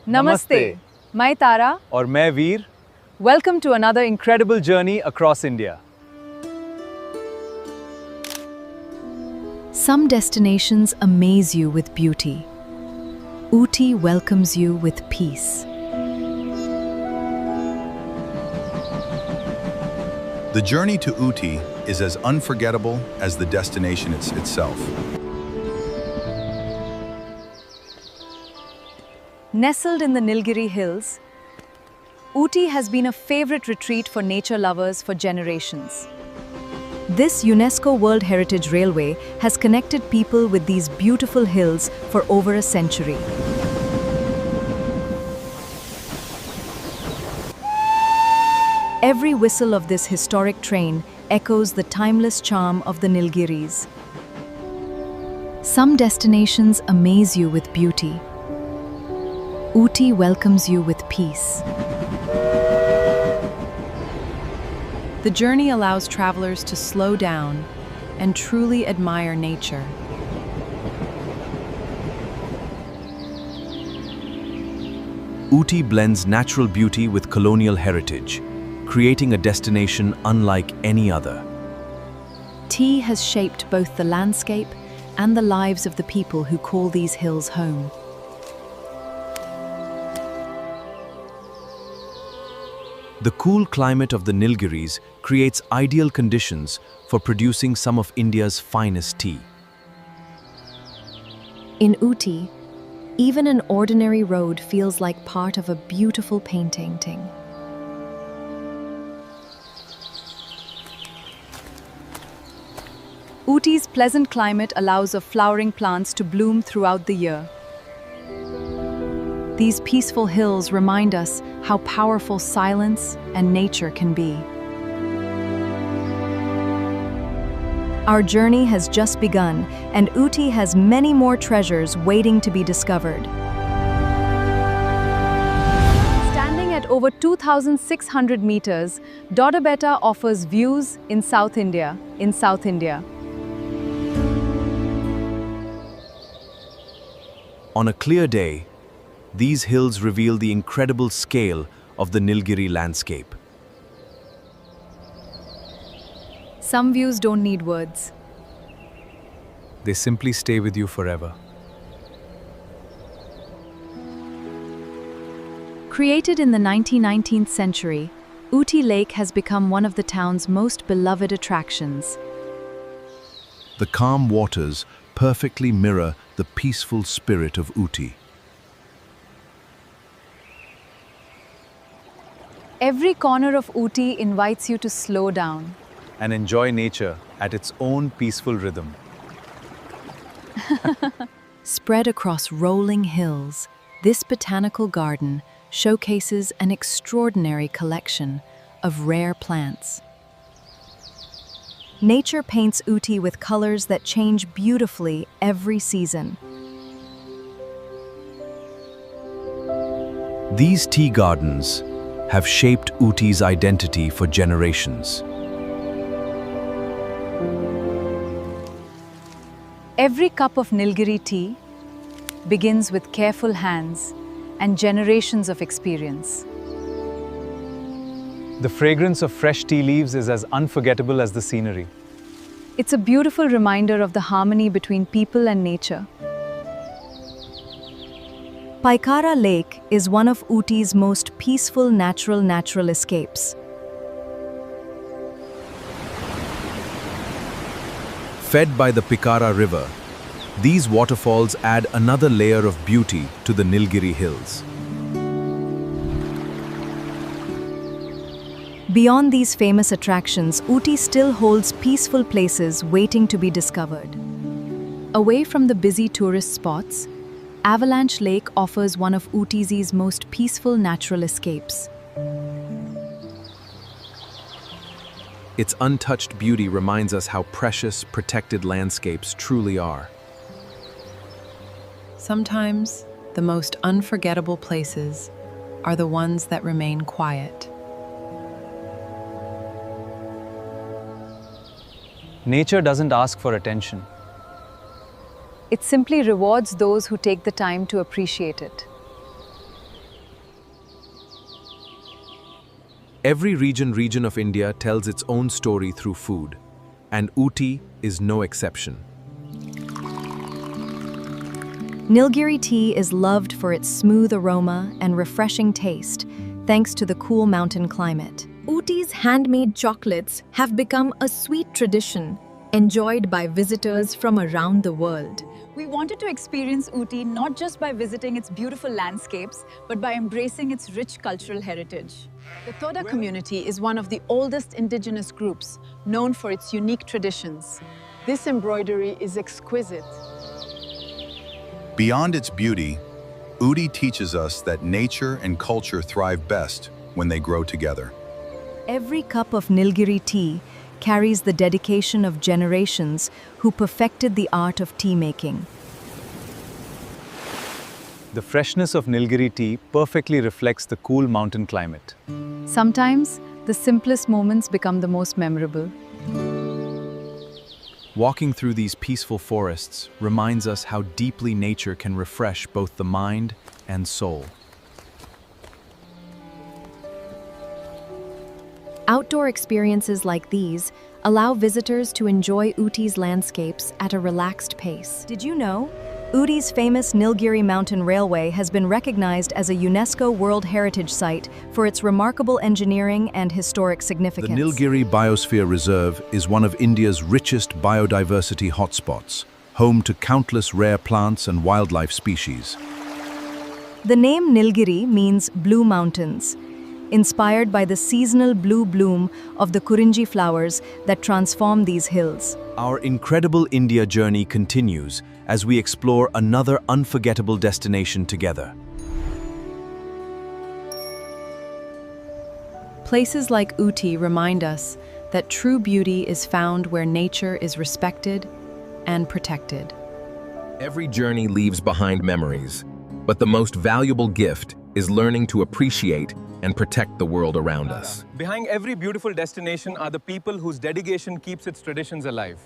Namaste. मैं तारा. और मैं वीर. Welcome to another Incredible journey across India. Some destinations amaze you with beauty. Ooty welcomes you with peace. The journey to Ooty is as unforgettable as the destination itself. Nestled in the Nilgiri Hills, Ooty has been a favorite retreat for nature lovers for generations. This UNESCO World Heritage Railway has connected people with these beautiful hills for over a century. Every whistle of this historic train echoes the timeless charm of the Nilgiris. Some destinations amaze you with beauty. Ooty welcomes you with peace. The journey allows travelers to slow down and truly admire nature. Ooty blends natural beauty with colonial heritage, creating a destination unlike any other. Tea has shaped both the landscape and the lives of the people who call these hills home. The cool climate of the Nilgiris creates ideal conditions for producing some of India's finest tea. In Ooty, even an ordinary road feels like part of a beautiful painting. Ooty's pleasant climate allows of flowering plants to bloom throughout the year. These peaceful hills remind us how powerful silence and nature can be. Our journey has just begun, and Ooty has many more treasures waiting to be discovered. Standing at over 2,600 meters, Doddabetta offers views in South India. On a clear day, these hills reveal the incredible scale of the Nilgiri landscape. Some views don't need words. They simply stay with you forever. Created in the 19th century, Ooty Lake has become one of the town's most beloved attractions. The calm waters perfectly mirror the peaceful spirit of Ooty. Every corner of Ooty invites you to slow down And enjoy nature at its own peaceful rhythm. Spread across rolling hills, this botanical garden showcases an extraordinary collection of rare plants. Nature paints Ooty with colors that change beautifully every season. These tea gardens have shaped Ooty's identity for generations. Every cup of Nilgiri tea begins with careful hands and generations of experience. The fragrance of fresh tea leaves is as unforgettable as the scenery. It's a beautiful reminder of the harmony between people and nature. Pykara Lake is one of Ooty's most peaceful natural escapes. Fed by the Pykara River, these waterfalls add another layer of beauty to the Nilgiri Hills. Beyond these famous attractions, Ooty still holds peaceful places waiting to be discovered. Away from the busy tourist spots, Avalanche Lake offers one of Ooty's most peaceful natural escapes. Its untouched beauty reminds us how precious, protected landscapes truly are. Sometimes, the most unforgettable places are the ones that remain quiet. Nature doesn't ask for attention. It simply rewards those who take the time to appreciate it. Every region of India tells its own story through food, and Ooty is no exception. Nilgiri tea is loved for its smooth aroma and refreshing taste, thanks to the cool mountain climate. Ooty's handmade chocolates have become a sweet tradition, enjoyed by visitors from around the world. We wanted to experience Ooty not just by visiting its beautiful landscapes, but by embracing its rich cultural heritage. The Toda community is one of the oldest indigenous groups, known for its unique traditions. This embroidery is exquisite. Beyond its beauty, Ooty teaches us that nature and culture thrive best when they grow together. Every cup of Nilgiri tea carries the dedication of generations who perfected the art of tea making. The freshness of Nilgiri tea perfectly reflects the cool mountain climate. Sometimes, the simplest moments become the most memorable. Walking through these peaceful forests reminds us how deeply nature can refresh both the mind and soul. Outdoor experiences like these allow visitors to enjoy Ooty's landscapes at a relaxed pace. Did you know? Ooty's famous Nilgiri Mountain Railway has been recognized as a UNESCO World Heritage Site for its remarkable engineering and historic The significance. Nilgiri Biosphere Reserve is one of India's richest biodiversity hotspots, home to countless rare plants and wildlife species. The name Nilgiri means blue mountains, inspired by the seasonal blue bloom of the Kurinji flowers that transform these hills. Our incredible India journey continues as we explore another unforgettable destination together. Places like Ooty remind us that true beauty is found where nature is respected and protected. Every journey leaves behind memories, but the most valuable gift is learning to appreciate and protect the world around us. Behind every beautiful destination are the people whose dedication keeps its traditions alive.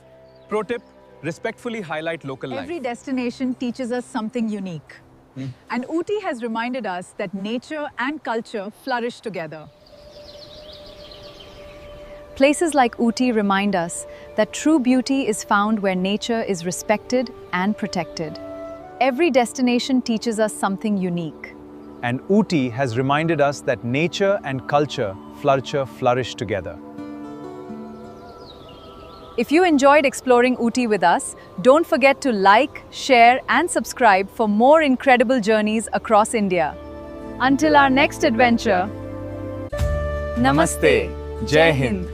Pro tip, respectfully highlight local life. Every destination teaches us something unique. And Ooty has reminded us that nature and culture flourish together. Places like Ooty remind us that true beauty is found where nature is respected and protected. Every destination teaches us something unique. And Ooty has reminded us that nature and culture flourish together. If you enjoyed exploring Ooty with us, don't forget to like, share, and subscribe for more incredible journeys across India. Until our next adventure, Namaste. Jai Hind.